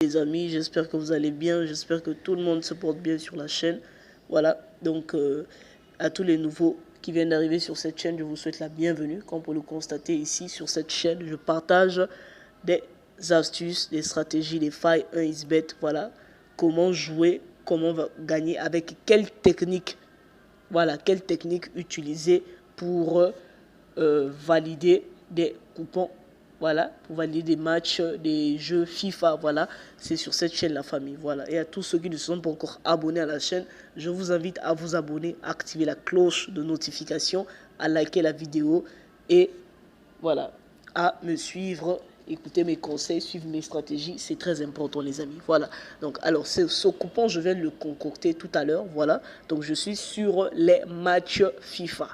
les amis, j'espère que vous allez bien, j'espère que tout le monde se porte bien sur la chaîne. Voilà, donc à tous les nouveaux qui viennent d'arriver sur cette chaîne, je vous souhaite la bienvenue. Comme pour le constater ici sur cette chaîne, je partage des astuces, des stratégies, des failles 1xBet. Voilà, comment jouer, comment gagner, avec quelle technique. Voilà, quelle technique utiliser pour valider des coupons. Voilà, pour valider des matchs, des jeux FIFA. Voilà, c'est sur cette chaîne la famille. Voilà, et à tous ceux qui ne sont pas encore abonnés à la chaîne, je vous invite à vous abonner, à activer la cloche de notification, à liker la vidéo et voilà, à me suivre, écouter mes conseils, suivre mes stratégies, c'est très important les amis. Voilà, donc alors ce coupon, je viens de le concocter tout à l'heure. Voilà, donc je suis sur les matchs FIFA.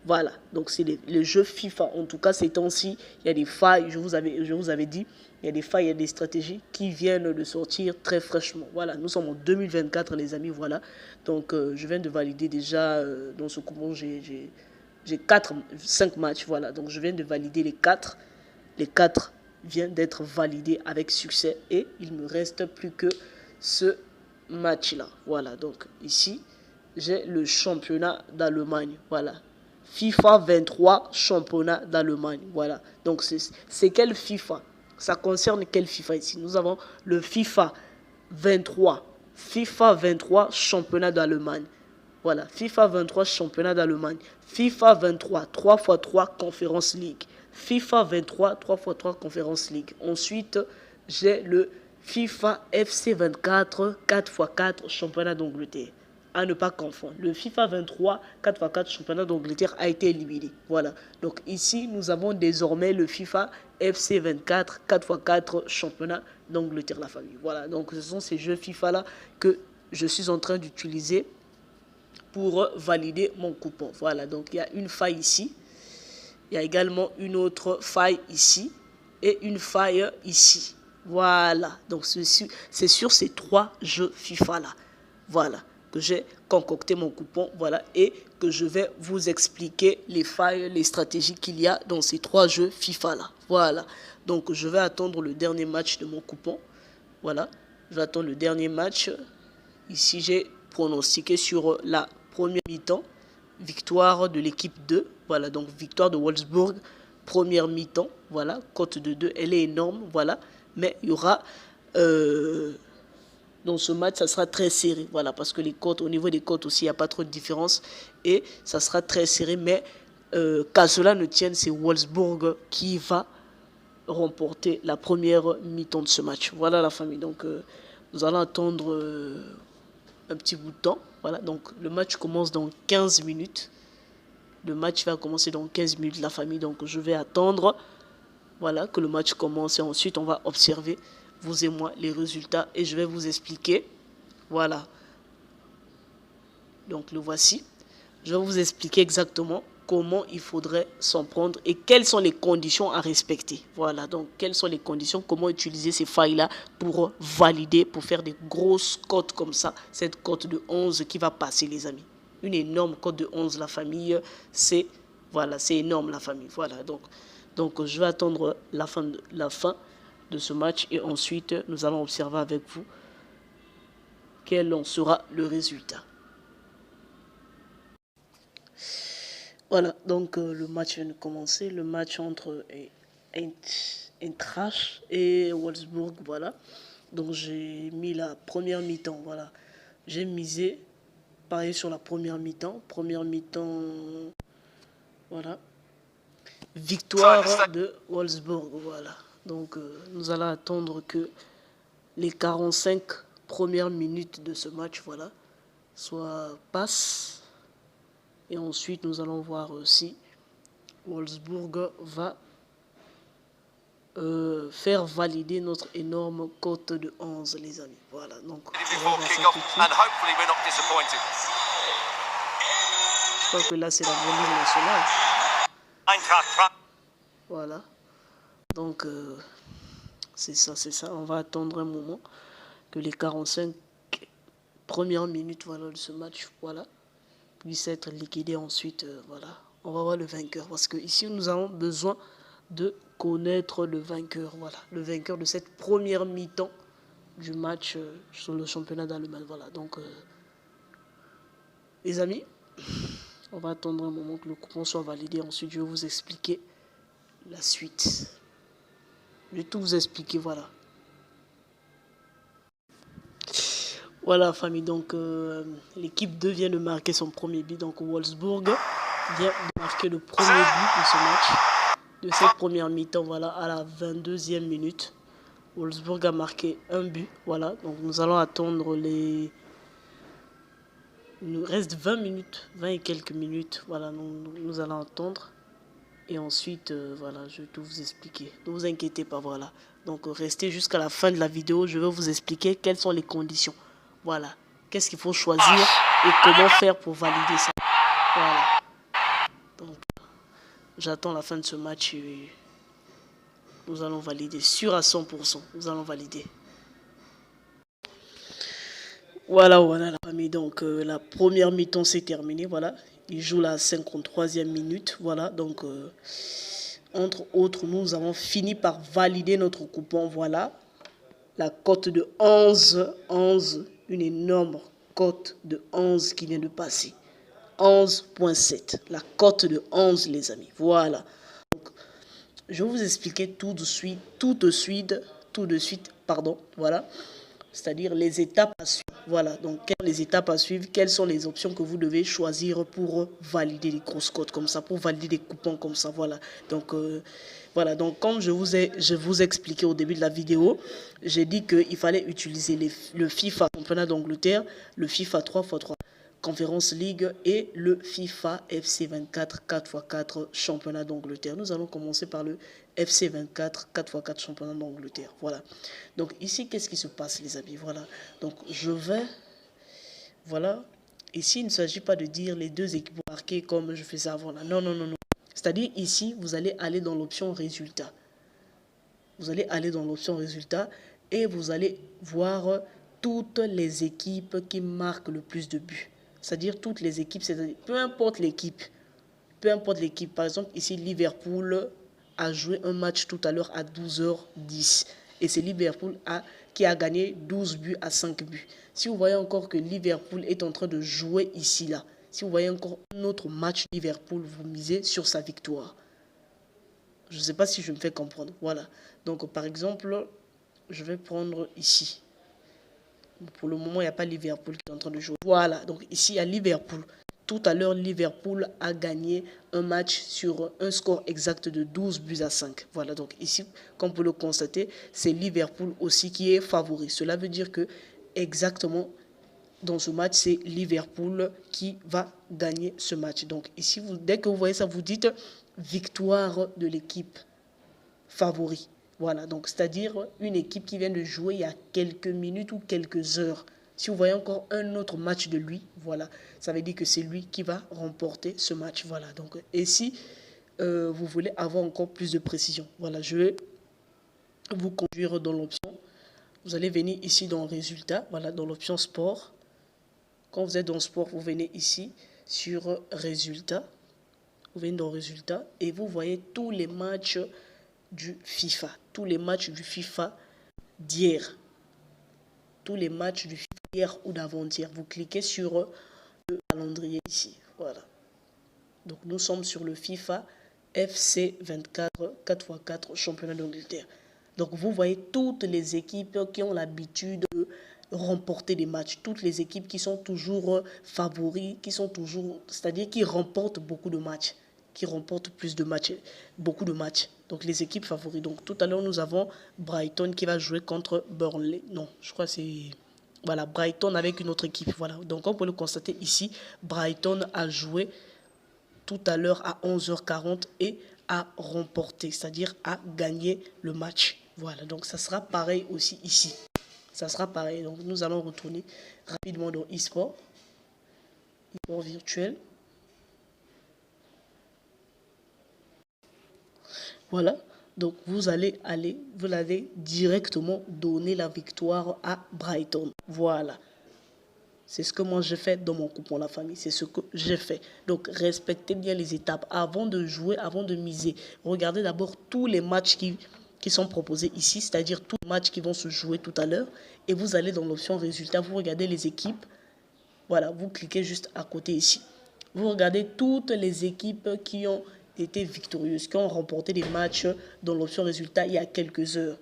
Voilà, donc c'est les jeux FIFA. En tout cas, ces temps-ci, il y a des failles, je vous avais dit, il y a des failles, il y a des stratégies qui viennent de sortir très fraîchement. Voilà, nous sommes en 2024, les amis, voilà. Donc, je viens de valider déjà, dans ce coupon, j'ai 5 matchs, voilà. Donc, je viens de valider les 4. Les 4 viennent d'être validés avec succès et il me reste plus que ce match-là. Voilà, donc ici, j'ai le championnat d'Allemagne, voilà. FIFA 23, championnat d'Allemagne. Voilà. Donc, c'est quel FIFA? Ça concerne quel FIFA ici? Nous avons le FIFA 23. FIFA 23, championnat d'Allemagne. Voilà. FIFA 23, championnat d'Allemagne. FIFA 23, 3x3, Conference League. FIFA 23, 3x3, Conference League. Ensuite, j'ai le FIFA FC 24, 4x4, championnat d'Angleterre. À ne pas confondre. Le FIFA 23 4x4 championnat d'Angleterre a été éliminé. Voilà. Donc ici, nous avons désormais le FIFA FC 24 4x4 championnat d'Angleterre, la famille. Voilà. Donc ce sont ces jeux FIFA-là que je suis en train d'utiliser pour valider mon coupon. Voilà. Donc il y a une faille ici. Il y a également une autre faille ici. Et une faille ici. Voilà. Donc c'est sur ces 3 jeux FIFA-là. Voilà, que j'ai concocté mon coupon, voilà, et que je vais vous expliquer les failles, les stratégies qu'il y a dans ces 3 jeux FIFA là. Voilà, donc je vais attendre le dernier match de mon coupon. Voilà, je vais attendre le dernier match. Ici, j'ai pronostiqué sur la première mi-temps, victoire de l'équipe 2. Voilà, donc victoire de Wolfsburg, première mi-temps. Voilà, cote de 2, elle est énorme. Voilà, mais il y aura... dans ce match, ça sera très serré. Voilà, parce que les cotes, au niveau des cotes aussi, il n'y a pas trop de différence. Et ça sera très serré. Mais qu'à cela ne tienne, c'est Wolfsburg qui va remporter la première mi-temps de ce match. Voilà la famille. Donc, nous allons attendre un petit bout de temps. Voilà, donc le match commence dans 15 minutes. Le match va commencer dans 15 minutes, la famille. Donc, je vais attendre, voilà, que le match commence. Et ensuite, on va observer, vous et moi, les résultats. Et je vais vous expliquer. Voilà. Donc, le voici. Je vais vous expliquer exactement comment il faudrait s'en prendre et quelles sont les conditions à respecter. Voilà, donc quelles sont les conditions, comment utiliser ces failles-là pour valider, pour faire des grosses cotes comme ça. Cette cote de 11 qui va passer, les amis. Une énorme cote de 11, la famille, c'est voilà, c'est énorme, la famille. Voilà, donc je vais attendre la fin de ce match et ensuite, nous allons observer avec vous quel en sera le résultat. Voilà, donc le match vient de commencer, le match entre Eintracht et Wolfsburg, voilà. Donc j'ai mis la première mi-temps, voilà. J'ai misé, pareil sur la première mi-temps, voilà. Victoire de Wolfsburg, voilà. Donc nous allons attendre que les 45 premières minutes de ce match, voilà, soient passent. Et ensuite, nous allons voir si Wolfsburg va faire valider notre énorme cote de 11, les amis. Voilà, donc on va voir ça tout de suite. Je crois que là, c'est la Ligue nationale. Voilà. Donc, c'est ça. On va attendre un moment que les 45 premières minutes, voilà, de ce match, voilà, puisse être liquidé. Ensuite, voilà, on va voir le vainqueur. Parce que ici, nous avons besoin de connaître le vainqueur. Voilà, le vainqueur de cette première mi-temps du match sur le championnat d'Allemagne. Voilà, donc les amis, on va attendre un moment que le coupon soit validé. Ensuite, je vais vous expliquer la suite. Je vais tout vous expliquer, voilà. Voilà, famille, donc l'équipe 2 vient de marquer son premier but. Donc Wolfsburg vient de marquer le premier but de ce match, de cette première mi-temps, voilà, à la 22e minute. Wolfsburg a marqué un but, voilà. Donc nous allons attendre les... Il nous reste 20 minutes, 20 et quelques minutes, voilà, nous allons attendre. Et ensuite, voilà, je vais tout vous expliquer. Ne vous inquiétez pas, voilà. Donc restez jusqu'à la fin de la vidéo, je vais vous expliquer quelles sont les conditions. Voilà, qu'est-ce qu'il faut choisir et comment faire pour valider ça. Voilà. Donc, j'attends la fin de ce match et nous allons valider. Sûr à 100%, nous allons valider. Voilà, la famille. Donc, la première mi-temps s'est terminée, voilà. Il joue la 53e minute, voilà. Donc, entre autres, nous avons fini par valider notre coupon, voilà. La cote de 11, une énorme cote de 11 qui vient de passer. 11.7, la cote de 11, les amis. Voilà. Donc, je vais vous expliquer tout de suite, pardon. Voilà. C'est-à-dire les étapes à suivre. Voilà. Donc, les étapes à suivre, quelles sont les options que vous devez choisir pour valider les grosses cotes comme ça, pour valider des coupons comme ça. Voilà. Donc, voilà. Donc, comme je vous ai expliqué au début de la vidéo, j'ai dit qu'il fallait utiliser le FIFA championnat d'Angleterre, le FIFA 3x3. Conference League et le FIFA FC24 4x4 championnat d'Angleterre. Nous allons commencer par le FC24 4x4 championnat d'Angleterre. Voilà. Donc ici, qu'est-ce qui se passe, les amis? Voilà. Donc je vais... Voilà. Ici, il ne s'agit pas de dire les deux équipes marquées comme je faisais avant. Là. Non, non, non, non. C'est-à-dire ici, vous allez aller dans l'option résultat. Vous allez aller dans l'option résultat et vous allez voir toutes les équipes qui marquent le plus de buts. C'est-à-dire toutes les équipes, c'est-à-dire peu importe l'équipe. Par exemple, ici, Liverpool a joué un match tout à l'heure à 12h10. Et c'est Liverpool qui a gagné 12 buts à 5 buts. Si vous voyez encore que Liverpool est en train de jouer ici, là, si vous voyez encore un autre match Liverpool, vous misez sur sa victoire. Je ne sais pas si je me fais comprendre. Voilà. Donc, par exemple, je vais prendre ici. Pour le moment, il n'y a pas Liverpool qui est en train de jouer. Voilà, donc ici, il y a Liverpool. Tout à l'heure, Liverpool a gagné un match sur un score exact de 12 buts à 5. Voilà, donc ici, comme vous le constatez, c'est Liverpool aussi qui est favori. Cela veut dire que exactement dans ce match, c'est Liverpool qui va gagner ce match. Donc ici, dès que vous voyez ça, vous dites victoire de l'équipe favori. Voilà, donc c'est-à-dire une équipe qui vient de jouer il y a quelques minutes ou quelques heures. Si vous voyez encore un autre match de lui, voilà, ça veut dire que c'est lui qui va remporter ce match. Voilà, donc, et si vous voulez avoir encore plus de précision, voilà, je vais vous conduire dans l'option. Vous allez venir ici dans Résultats, voilà, dans l'option Sport. Quand vous êtes dans Sport, vous venez ici sur Résultats. Vous venez dans Résultats et vous voyez tous les matchs du FIFA, tous les matchs du FIFA d'hier, tous les matchs du FIFA d'hier ou d'avant-hier. Vous cliquez sur le calendrier ici, voilà. Donc nous sommes sur le FIFA FC24 4x4 championnat d'Angleterre. Donc vous voyez toutes les équipes qui ont l'habitude de remporter des matchs, toutes les équipes qui sont toujours favoris, qui sont toujours, c'est-à-dire qui remportent beaucoup de matchs, qui remportent plus de matchs, beaucoup de matchs. Donc les équipes favoris. Donc tout à l'heure nous avons Brighton qui va jouer contre Burnley. Non, je crois que c'est... Voilà, Brighton avec une autre équipe. Voilà. Donc on peut le constater ici, Brighton a joué tout à l'heure à 11h40 et a remporté, c'est-à-dire a gagné le match. Voilà, donc ça sera pareil aussi ici. Ça sera pareil. Donc nous allons retourner rapidement dans e-sport. E-sport virtuel. Voilà. Donc vous allez directement donner la victoire à Brighton. Voilà. C'est ce que moi j'ai fait dans mon coupon La Famille. C'est ce que j'ai fait. Donc respectez bien les étapes avant de jouer, avant de miser. Regardez d'abord tous les matchs qui sont proposés ici, c'est-à-dire tous les matchs qui vont se jouer tout à l'heure. Et vous allez dans l'option résultats, vous regardez les équipes. Voilà, vous cliquez juste à côté ici. Vous regardez toutes les équipes qui ont été victorieuses, qui ont remporté des matchs dans l'option résultats il y a quelques heures.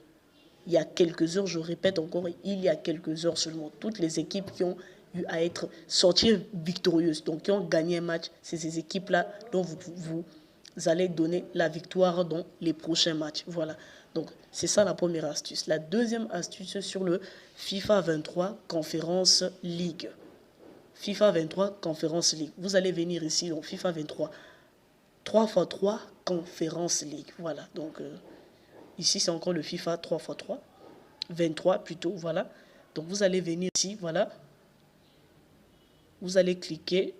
Il y a quelques heures, je répète encore, il y a quelques heures seulement. Toutes les équipes qui ont eu à être sorties victorieuses, donc qui ont gagné un match, c'est ces équipes-là dont vous allez donner la victoire dans les prochains matchs. Voilà, donc c'est ça la première astuce. La deuxième astuce sur le FIFA 23 Conférence League. FIFA 23 Conférence League. Vous allez venir ici dans FIFA 23 3x3 Conférence League. Voilà, donc ici c'est encore le FIFA 3x3 23 plutôt, voilà. Donc vous allez venir ici, voilà. Vous allez cliquer,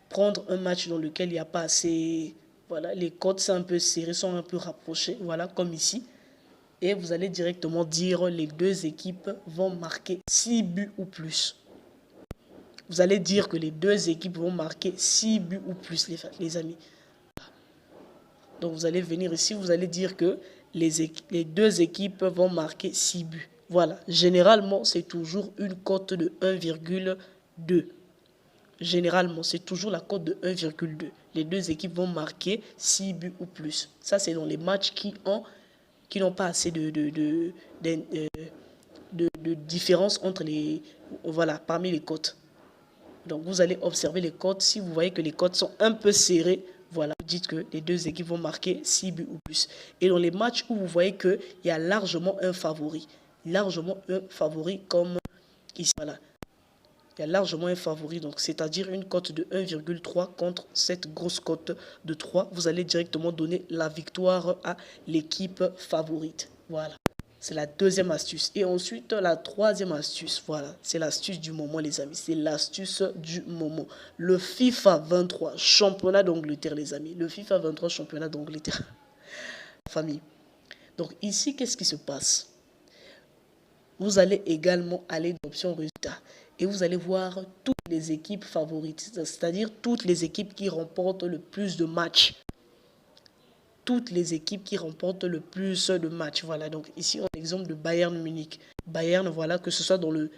prendre un match dans lequel il n'y a pas assez, voilà, les codes sont un peu serrés, sont un peu rapprochés, voilà, comme ici. Et vous allez directement dire les deux équipes vont marquer 6 buts ou plus. Vous allez dire que les deux équipes vont marquer 6 buts ou plus, les amis. Donc vous allez venir ici, vous allez dire que les deux équipes vont marquer 6 buts. Voilà, généralement c'est toujours une cote de 1,2. Généralement c'est toujours la cote de 1,2. Les deux équipes vont marquer 6 buts ou plus. Ça c'est dans les matchs qui n'ont pas assez de différence entre les, voilà, parmi les cotes. Donc vous allez observer les cotes. Si vous voyez que les cotes sont un peu serrées, voilà, vous dites que les deux équipes vont marquer 6 buts ou plus. Et dans les matchs où vous voyez qu'il y a largement un favori comme ici, voilà. Il y a largement un favori, donc c'est-à-dire une cote de 1,3 contre cette grosse cote de 3. Vous allez directement donner la victoire à l'équipe favorite. Voilà. C'est la deuxième astuce. Et ensuite, la troisième astuce, voilà, c'est l'astuce du moment, les amis. C'est l'astuce du moment. Le FIFA 23 championnat d'Angleterre, les amis. Le FIFA 23 championnat d'Angleterre. Famille. Donc ici, qu'est-ce qui se passe? Vous allez également aller dans l'option résultats. Et vous allez voir toutes les équipes favorites. C'est-à-dire toutes les équipes qui remportent le plus de matchs. Toutes les équipes qui remportent le plus de matchs. Voilà, donc ici on a l'exemple de Bayern Munich. Bayern, voilà, que ce soit dans le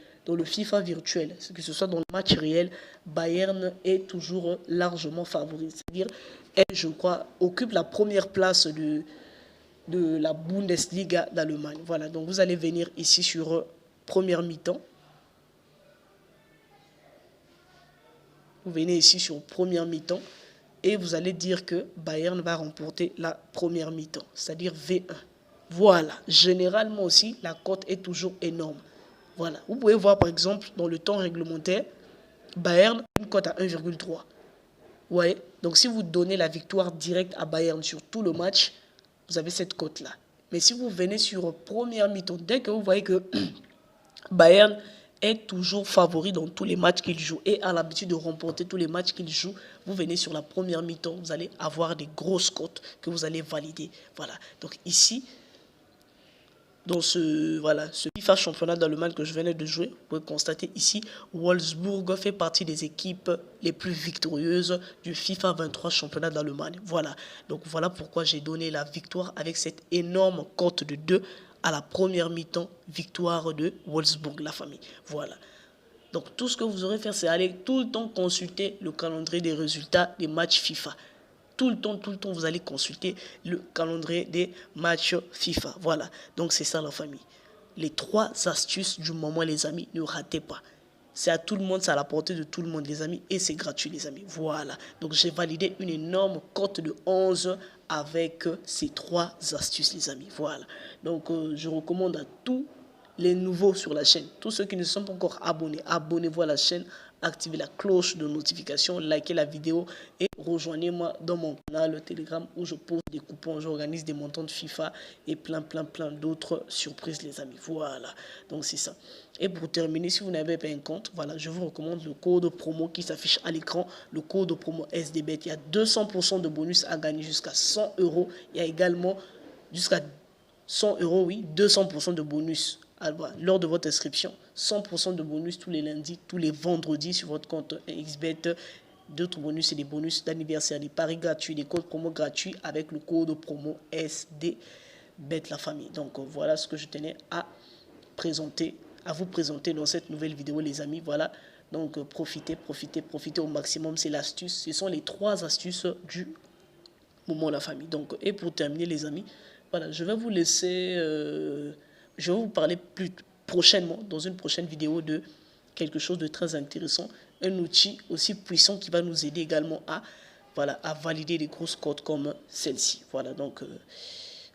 FIFA virtuel, que ce soit dans le match réel, Bayern est toujours largement favori. C'est-à-dire, elle, je crois, occupe la première place de la Bundesliga d'Allemagne. Voilà, donc vous allez venir ici sur première mi-temps. Vous venez ici sur première mi-temps. Et vous allez dire que Bayern va remporter la première mi-temps, c'est-à-dire V1. Voilà, généralement aussi, la cote est toujours énorme. Voilà, vous pouvez voir par exemple, dans le temps réglementaire, Bayern, une cote à 1,3. Ouais, donc si vous donnez la victoire directe à Bayern sur tout le match, vous avez cette cote-là. Mais si vous venez sur première mi-temps, dès que vous voyez que Bayern est toujours favori dans tous les matchs qu'il joue et a l'habitude de remporter tous les matchs qu'il joue, vous venez sur la première mi-temps, vous allez avoir des grosses cotes que vous allez valider. Voilà, donc ici, dans ce FIFA championnat d'Allemagne que je venais de jouer, vous pouvez constater ici, Wolfsburg fait partie des équipes les plus victorieuses du FIFA 23 championnat d'Allemagne. Voilà, donc voilà pourquoi j'ai donné la victoire avec cette énorme cote de 2 à la première mi-temps, victoire de Wolfsburg, la famille. Voilà. Donc tout ce que vous aurez à faire, c'est aller tout le temps consulter le calendrier des résultats des matchs FIFA. Tout le temps, vous allez consulter le calendrier des matchs FIFA. Voilà, donc c'est ça la famille. Les 3 astuces du moment, les amis, ne ratez pas. C'est à tout le monde, c'est à la portée de tout le monde, les amis, et c'est gratuit, les amis. Voilà, donc j'ai validé une énorme cote de 11 avec ces 3 astuces, les amis. Voilà, donc je recommande à tous les nouveaux sur la chaîne, tous ceux qui ne sont pas encore abonnés, abonnez-vous à la chaîne, activez la cloche de notification, likez la vidéo et rejoignez-moi dans mon canal Telegram où je pose des coupons, j'organise des montants de FIFA et plein d'autres surprises, les amis. Voilà, donc c'est ça. Et pour terminer, si vous n'avez pas un compte, voilà, je vous recommande le code promo qui s'affiche à l'écran, le code promo SDBet. Il y a 200% de bonus à gagner jusqu'à 100 euros. Il y a également jusqu'à 100 euros, oui, 200% de bonus lors de votre inscription, 100% de bonus tous les lundis, tous les vendredis sur votre compte XBet. D'autres bonus, c'est des bonus d'anniversaire, des paris gratuits, des codes promo gratuits avec le code promo SDBet. bête la famille. Donc voilà ce que je tenais à vous présenter dans cette nouvelle vidéo les amis. Voilà, donc profitez au maximum, c'est l'astuce, ce sont les 3 astuces du moment la famille. Donc et pour terminer les amis, voilà, je vais vous laisser je vais vous parler plus prochainement dans une prochaine vidéo de quelque chose de très intéressant, un outil aussi puissant qui va nous aider également à voilà, à valider des grosses codes comme celle-ci. Voilà, donc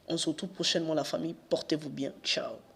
on se retrouve prochainement la famille, portez-vous bien, ciao.